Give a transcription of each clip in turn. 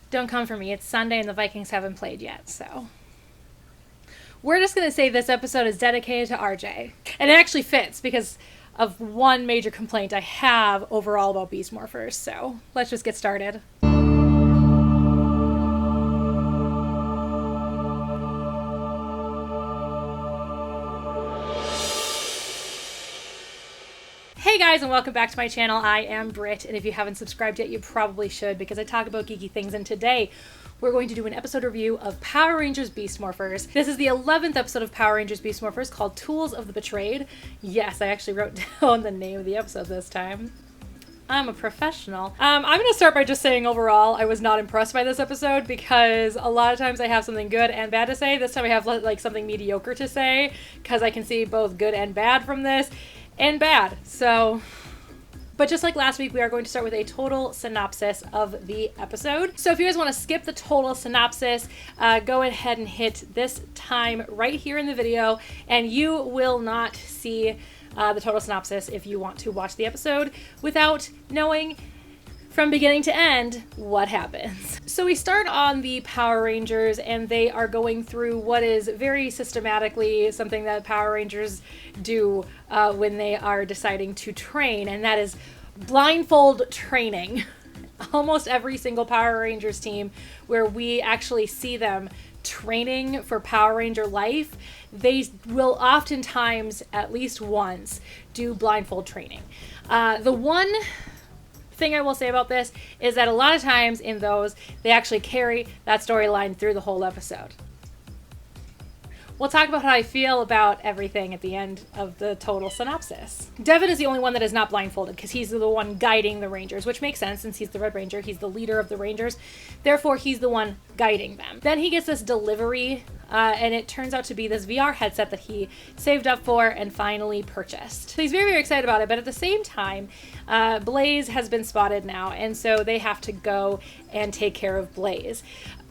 Don't come for me. It's Sunday and the Vikings haven't played yet, so. We're just going to say this episode is dedicated to RJ. And it actually fits because of one major complaint I have overall about Beast Morphers. So let's just get started. Hey guys, and welcome back to my channel. I am Britt, and if you haven't subscribed yet, you probably should because I talk about geeky things, and today we're going to do an episode review of Power Rangers Beast Morphers. This is the 11th episode of Power Rangers Beast Morphers called Tools of the Betrayed. Yes, I actually wrote down the name of the episode this time. I'm a professional. I'm going to start by just saying overall, I was not impressed by this episode because a lot of times I have something good and bad to say. This time I have like something mediocre to say because I can see both good and bad from this. And bad. So, but just like last week, we are going to start with a total synopsis of the episode. So if you guys want to skip the total synopsis, go ahead and hit this time right here in the video, and you will not see the total synopsis if you want to watch the episode without knowing from beginning to end what happens. So we start on the Power Rangers, and they are going through what is very systematically something that Power Rangers do when they are deciding to train, and that is blindfold training. Almost every single Power Rangers team where we actually see them training for Power Ranger life, they will oftentimes, at least once, do blindfold training. The one thing I will say about this is that a lot of times in those, they actually carry that storyline through the whole episode. We'll talk about how I feel about everything at the end of the total synopsis. Devin is the only one that is not blindfolded because he's the one guiding the Rangers, which makes sense since he's the Red Ranger. He's the leader of the Rangers. Therefore, he's the one guiding them. Then he gets this delivery, and it turns out to be this VR headset that he saved up for and finally purchased. So he's very, very excited about it, but at the same time, Blaze has been spotted now, and so they have to go and take care of Blaze.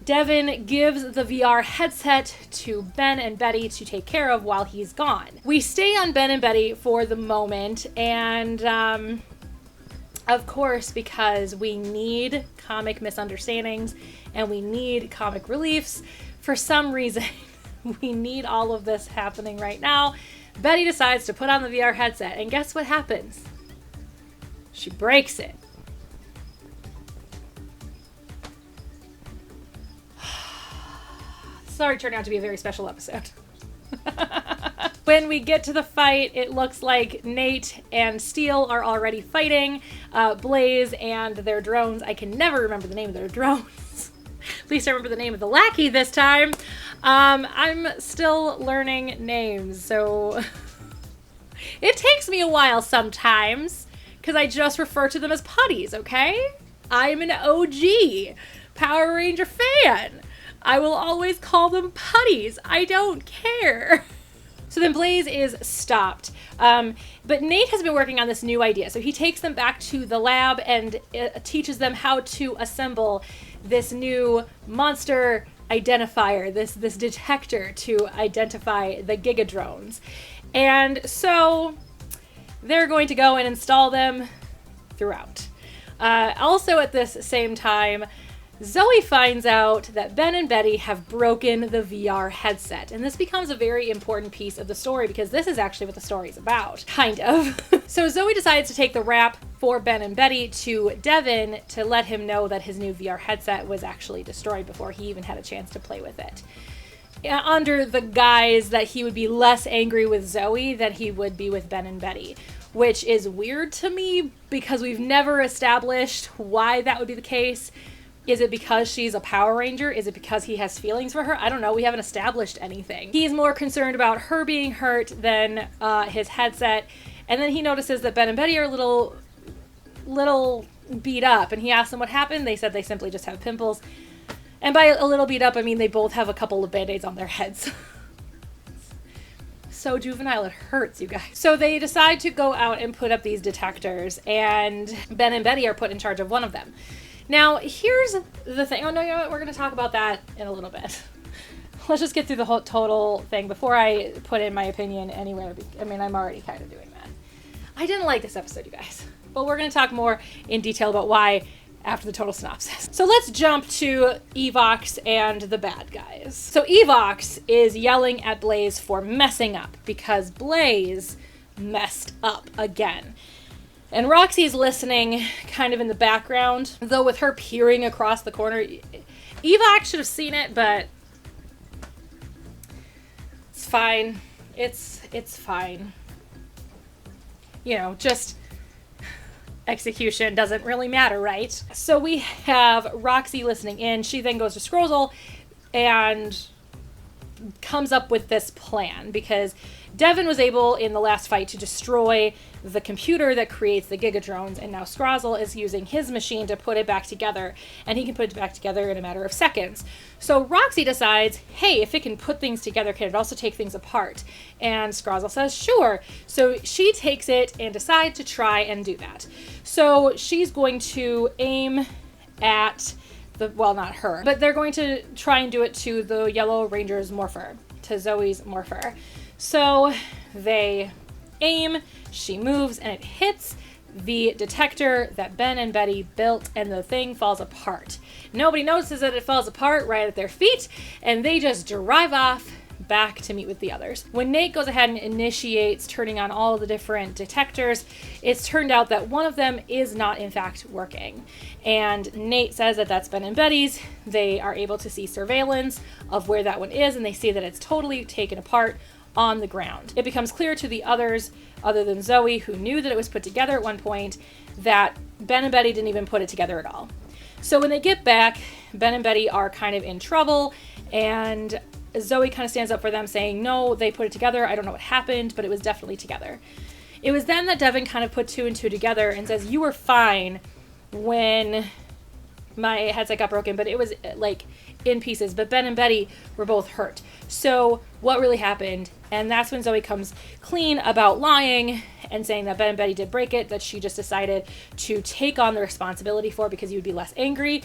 Devin gives the VR headset to Ben and Betty to take care of while he's gone. We stay on Ben and Betty for the moment, and of course, because we need comic misunderstandings and we need comic reliefs, for some reason, we need all of this happening right now. Betty decides to put on the VR headset, and guess what happens? She breaks it. Sorry, turned out to be a very special episode. When we get to the fight, it looks like Nate and Steel are already fighting. Blaze and their drones. I can never remember the name of their drones. At least I remember the name of the lackey this time. I'm still learning names, so it takes me a while sometimes because I just refer to them as putties, okay? I'm an OG Power Ranger fan. I will always call them putties. I don't care. So then Blaze is stopped. But Nate has been working on this new idea. So he takes them back to the lab and teaches them how to assemble this new monster identifier, this detector to identify the Gigadrones. And so they're going to go and install them throughout. Also at this same time, Zoe finds out that Ben and Betty have broken the VR headset, and this becomes a very important piece of the story because this is actually what the story is about, kind of. So Zoe decides to take the rap for Ben and Betty to Devin to let him know that his new VR headset was actually destroyed before he even had a chance to play with it. Under the guise that he would be less angry with Zoe than he would be with Ben and Betty, which is weird to me because we've never established why that would be the case. Is it because she's a Power Ranger? Is it because he has feelings for her? I don't know. We haven't established anything. He's more concerned about her being hurt than his headset. And then he notices that Ben and Betty are a little beat up. And he asks them what happened. They said they simply just have pimples. And by a little beat up, I mean they both have a couple of band-aids on their heads. So juvenile, it hurts, you guys. So they decide to go out and put up these detectors. And Ben and Betty are put in charge of one of them. Now, here's the thing. Oh, no, you know what? We're going to talk about that in a little bit. Let's just get through the whole total thing before I put in my opinion anywhere. I mean, I'm already kind of doing that. I didn't like this episode, you guys. But we're going to talk more in detail about why after the total synopsis. So let's jump to Evox and the bad guys. So Evox is yelling at Blaze for messing up because Blaze messed up again. And Roxy's listening kind of in the background, though with her peering across the corner. Evox should have seen it, but it's fine. It's fine. You know, just execution doesn't really matter, right? So we have Roxy listening in. She then goes to Scrozzle and comes up with this plan because Devin was able in the last fight to destroy the computer that creates the Gigadrones, and now Scrozzle is using his machine to put it back together, and he can put it back together in a matter of seconds. So Roxy decides, hey, if it can put things together, can it also take things apart? And Scrozzle says, sure. So she takes it and decides to try and do that. So she's going to aim at well, not her, but they're going to try and do it to the Yellow Ranger's Morpher, to Zoe's Morpher. So they aim, she moves, and it hits the detector that Ben and Betty built, and the thing falls apart. Nobody notices that it falls apart right at their feet, and they just drive off back to meet with the others. When Nate goes ahead and initiates turning on all the different detectors, it's turned out that one of them is not in fact working. And Nate says that that's Ben and Betty's. They are able to see surveillance of where that one is, and they see that it's totally taken apart on the ground. It becomes clear to the others, other than Zoe, who knew that it was put together at one point, that Ben and Betty didn't even put it together at all. So when they get back, Ben and Betty are kind of in trouble, and Zoe kind of stands up for them saying, no, they put it together. I don't know what happened, but it was definitely together. It was then that Devin kind of put two and two together and says, you were fine when my headset got broken, but it was like in pieces. But Ben and Betty were both hurt. So what really happened? And that's when Zoe comes clean about lying and saying that Ben and Betty did break it, that she just decided to take on the responsibility for it because he would be less angry.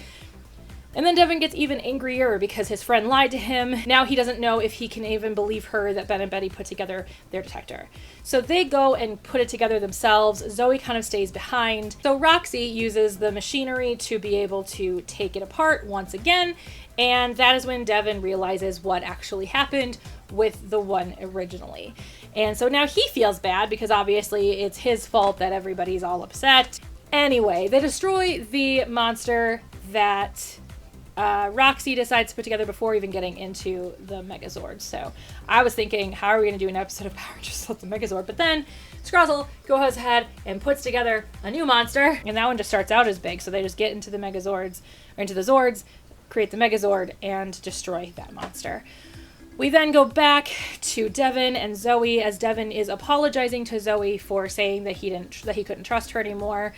And then Devin gets even angrier because his friend lied to him. Now he doesn't know if he can even believe her that Ben and Betty put together their detector. So they go and put it together themselves. Zoe kind of stays behind. So Roxy uses the machinery to be able to take it apart once again. And that is when Devin realizes what actually happened with the one originally. And so now he feels bad because obviously it's his fault that everybody's all upset. Anyway, they destroy the monster that Roxy decides to put together before even getting into the Megazord. So I was thinking, how are we going to do an episode of Power Rangers with the Megazord? But then Scrozzle goes ahead and puts together a new monster, and that one just starts out as big. So they just get into the Megazords, or into the Zords, create the Megazord, and destroy that monster. We then go back to Devin and Zoe as Devin is apologizing to Zoe for saying that he couldn't trust her anymore.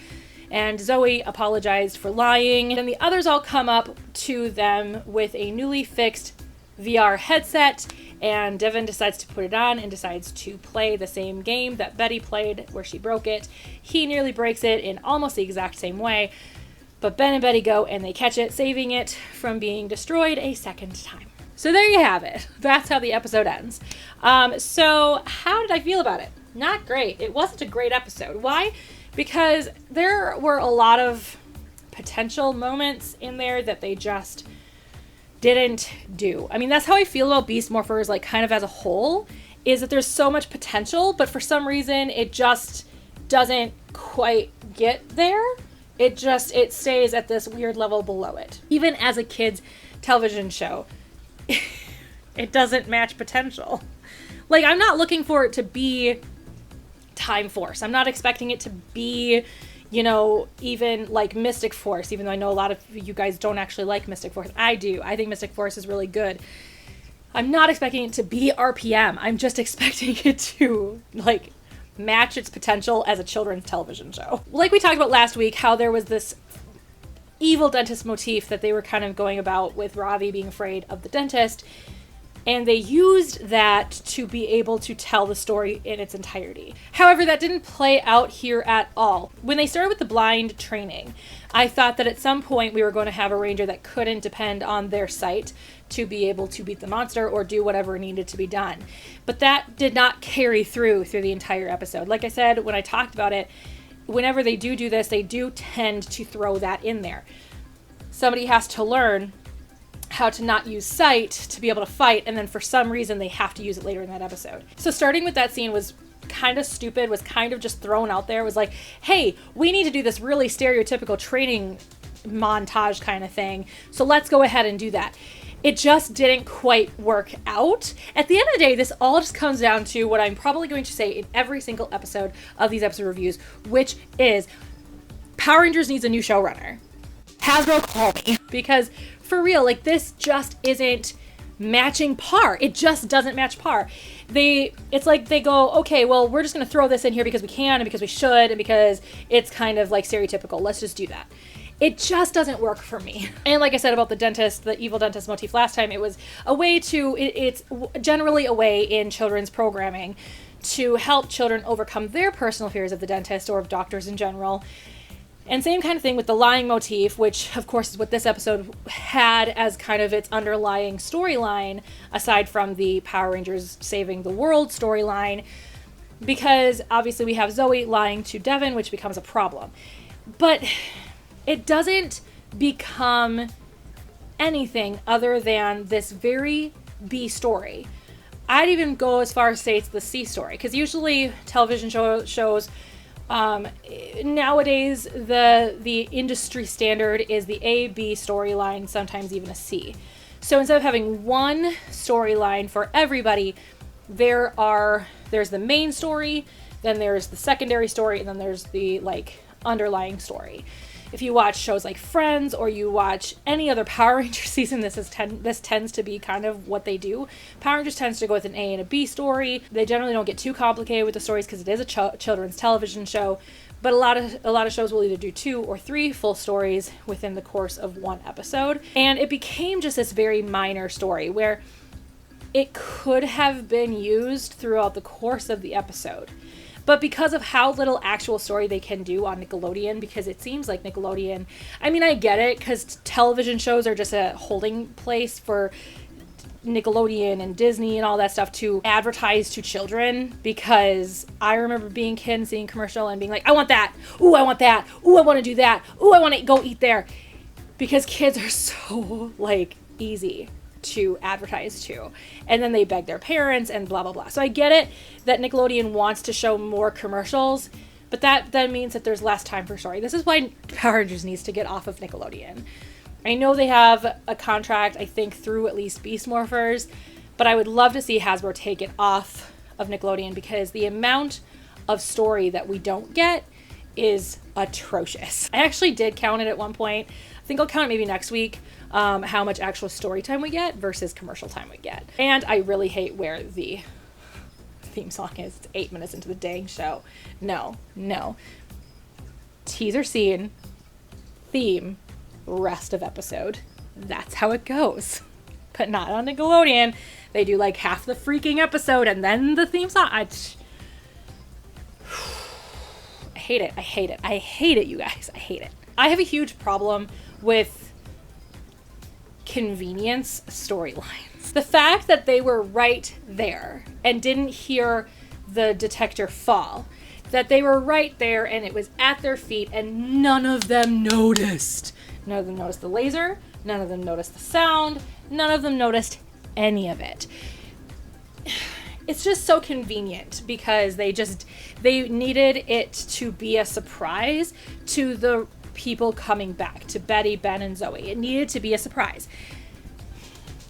And Zoe apologized for lying. And the others all come up to them with a newly fixed VR headset. And Devin decides to put it on and decides to play the same game that Betty played where she broke it. He nearly breaks it in almost the exact same way. But Ben and Betty go and they catch it, saving it from being destroyed a second time. So there you have it. That's how the episode ends. So how did I feel about it? Not great. It wasn't a great episode. Why? Because there were a lot of potential moments in there that they just didn't do. I mean, that's how I feel about Beast Morphers, like kind of as a whole, is that there's so much potential, but for some reason it just doesn't quite get there. It stays at this weird level below it. Even as a kid's television show, it doesn't match potential. Like, I'm not looking for it to be Time Force. I'm not expecting it to be, even like Mystic Force, even though I know a lot of you guys don't actually like Mystic Force. I do. I think Mystic Force is really good. I'm not expecting it to be RPM. I'm just expecting it to, match its potential as a children's television show. Like we talked about last week, how there was this evil dentist motif that they were kind of going about with Ravi being afraid of the dentist. And they used that to be able to tell the story in its entirety. However, that didn't play out here at all. When they started with the blind training, I thought that at some point we were going to have a ranger that couldn't depend on their sight to be able to beat the monster or do whatever needed to be done. But that did not carry through the entire episode. Like I said, when I talked about it, whenever they do this, they do tend to throw that in there. Somebody has to learn how to not use sight to be able to fight, and then for some reason they have to use it later in that episode. So starting with that scene was kind of stupid, was kind of just thrown out there. It was like, hey, we need to do this really stereotypical training montage kind of thing, so let's go ahead and do that. It just didn't quite work out. At the end of the day, this all just comes down to what I'm probably going to say in every single episode of these episode reviews, which is Power Rangers needs a new showrunner. Hasbro, call me. Because for real, like, this just isn't matching par. It just doesn't match par. It's like they go, okay, well, we're just going to throw this in here because we can and because we should and because it's kind of like stereotypical. Let's just do that. It just doesn't work for me. And like I said about the dentist, the evil dentist motif last time, it was a way to, it's generally a way in children's programming to help children overcome their personal fears of the dentist or of doctors in general. And same kind of thing with the lying motif, which of course is what this episode had as kind of its underlying storyline, aside from the Power Rangers saving the world storyline, because obviously we have Zoe lying to Devin, which becomes a problem. But it doesn't become anything other than this very B story. I'd even go as far as say it's the C story, because usually television shows nowadays the industry standard is the A, B storyline, sometimes even a C. So instead of having one storyline for everybody, there's the main story, then there's the secondary story, and then there's the like underlying story. If you watch shows like Friends or you watch any other Power Rangers season, this tends to be kind of what they do. Power Rangers tends to go with an A and a B story. They generally don't get too complicated with the stories because it is a children's television show. But a lot of shows will either do 2 or 3 full stories within the course of one episode. And it became just this very minor story where it could have been used throughout the course of the episode. But because of how little actual story they can do on Nickelodeon, because it seems like Nickelodeon, I mean, I get it, because television shows are just a holding place for Nickelodeon and Disney and all that stuff to advertise to children, because I remember being a kid and seeing a commercial and being like, I want that. Ooh, I want that. Ooh, I want to do that. Ooh, I want to go eat there. Because kids are so, like, easy to advertise to, and then they beg their parents and blah blah blah. So I get it that Nickelodeon wants to show more commercials, but that then means that there's less time for story. This is why Power Rangers needs to get off of Nickelodeon. I know they have a contract, I think, through at least Beast Morphers, but I would love to see Hasbro take it off of Nickelodeon, because the amount of story that we don't get is atrocious. I actually did count it at one point. I think I'll count it maybe next week, how much actual story time we get versus commercial time we get. And I really hate where the theme song is. It's 8 minutes into the dang show. No. Teaser scene, theme, rest of episode. That's how it goes. But not on Nickelodeon. They do like half the freaking episode and then the theme song. I hate it. I hate it, you guys. I hate it. I have a huge problem with convenience storylines. The fact that they were right there and didn't hear the detector fall, that they were right there and it was at their feet and none of them noticed. None of them noticed the laser, none of them noticed the sound, none of them noticed any of it. It's just so convenient because they needed it to be a surprise to the people coming back, to Betty, Ben, and Zoe. It needed to be a surprise.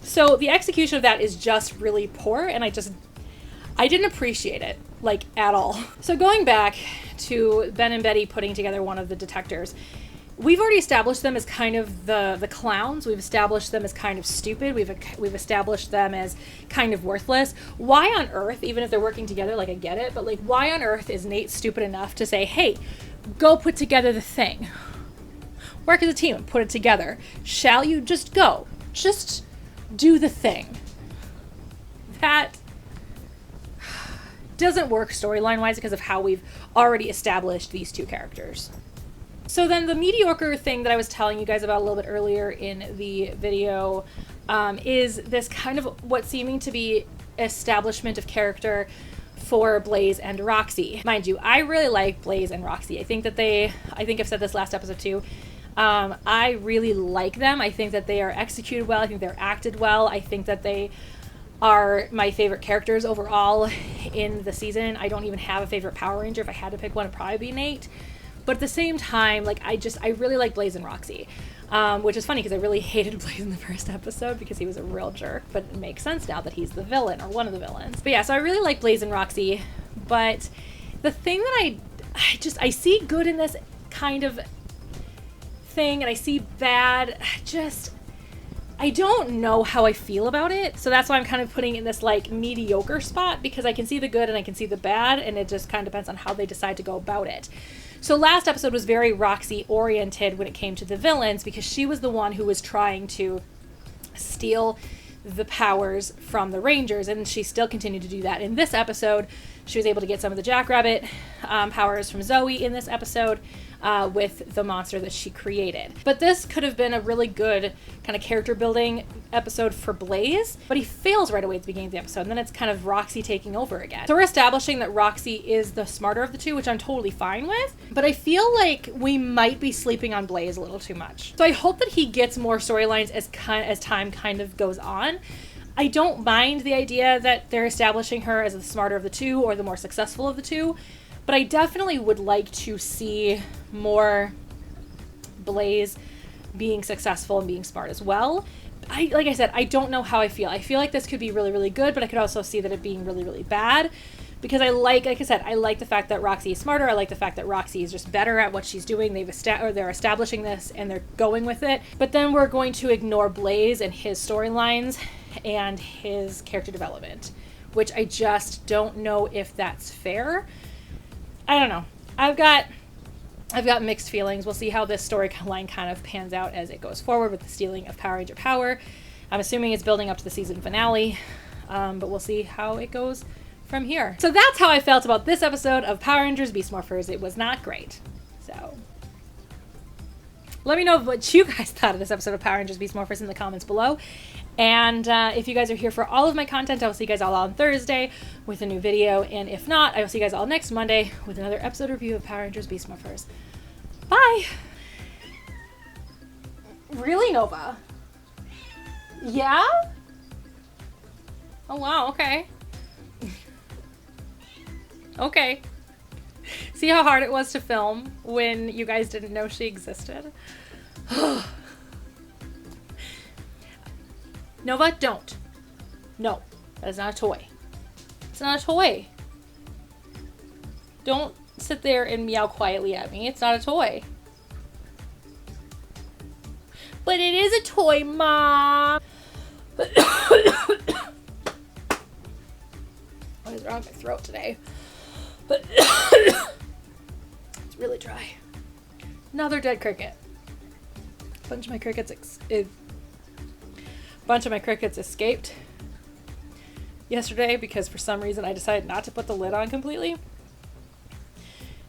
So the execution of that is just really poor, and I didn't appreciate it, like, at all. So going back to Ben and Betty putting together one of the detectors, we've already established them as kind of the clowns. We've established them as kind of stupid. We've established them as kind of worthless. Why on earth, even if they're working together, like, I get it, but like, why on earth is Nate stupid enough to say, hey, go put together the thing? Work as a team and put it together. Shall you just go? Just do the thing. That doesn't work storyline-wise because of how we've already established these two characters. So then the mediocre thing that I was telling you guys about a little bit earlier in the video is this kind of what seeming to be establishment of character for Blaze and Roxy. Mind you, I really like Blaze and Roxy. I think I've said this last episode too. I really like them. I think that they are executed well. I think they're acted well. I think that they are my favorite characters overall in the season. I don't even have a favorite Power Ranger. If I had to pick one, it'd probably be Nate. But at the same time, like, I really like Blaze and Roxy. Which is funny because I really hated Blaze in the first episode because he was a real jerk, but it makes sense now that he's the villain or one of the villains. But yeah, so I really like Blaze and Roxy, but the thing that I see good in this kind of thing and I see bad, I don't know how I feel about it. So that's why I'm kind of putting it in this like mediocre spot, because I can see the good and I can see the bad, and it just kind of depends on how they decide to go about it. So last episode was very Roxy oriented when it came to the villains, because she was the one who was trying to steal the powers from the Rangers, and she still continued to do that. In this episode, she was able to get some of the Jackrabbit powers from Zoe in this episode with the monster that she created. But this could have been a really good kind of character building episode for Blaze, but he fails right away at the beginning of the episode, and then it's kind of Roxy taking over again. So we're establishing that Roxy is the smarter of the two, which I'm totally fine with, but I feel like we might be sleeping on Blaze a little too much. So I hope that he gets more storylines as time kind of goes on. I don't mind the idea that they're establishing her as the smarter of the two or the more successful of the two, but I definitely would like to see more Blaze being successful and being smart as well. Like I said, I don't know how I feel. I feel like this could be really, really good, but I could also see that it being really, really bad, because I like I said, I like the fact that Roxy is smarter. I like the fact that Roxy is just better at what she's doing. They're establishing this and they're going with it. But then we're going to ignore Blaze and his storylines and his character development, which I just don't know if that's fair. I don't know. I've got mixed feelings. We'll see how this storyline kind of pans out as it goes forward with the stealing of Power Ranger power. I'm assuming it's building up to the season finale, but we'll see how it goes from here. So that's how I felt about this episode of Power Rangers Beast Morphers. It was not great. So let me know what you guys thought of this episode of Power Rangers Beast Morphers in the comments below. And if you guys are here for all of my content, I will see you guys all on Thursday with a new video. And if not, I will see you guys all next Monday with another episode review of Power Rangers Beast Morphers. Bye! Really, Nova? Yeah? Oh, wow, okay. Okay. See how hard it was to film when you guys didn't know she existed? Nova, don't. No, that is not a toy. It's not a toy. Don't sit there and meow quietly at me. It's not a toy. But it is a toy, Mom. What is wrong with my throat today? It's really dry. Another dead cricket. A bunch of my crickets escaped yesterday because for some reason I decided not to put the lid on completely.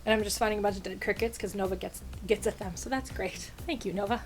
And I'm just finding a bunch of dead crickets because Nova gets at them. So that's great. Thank you, Nova.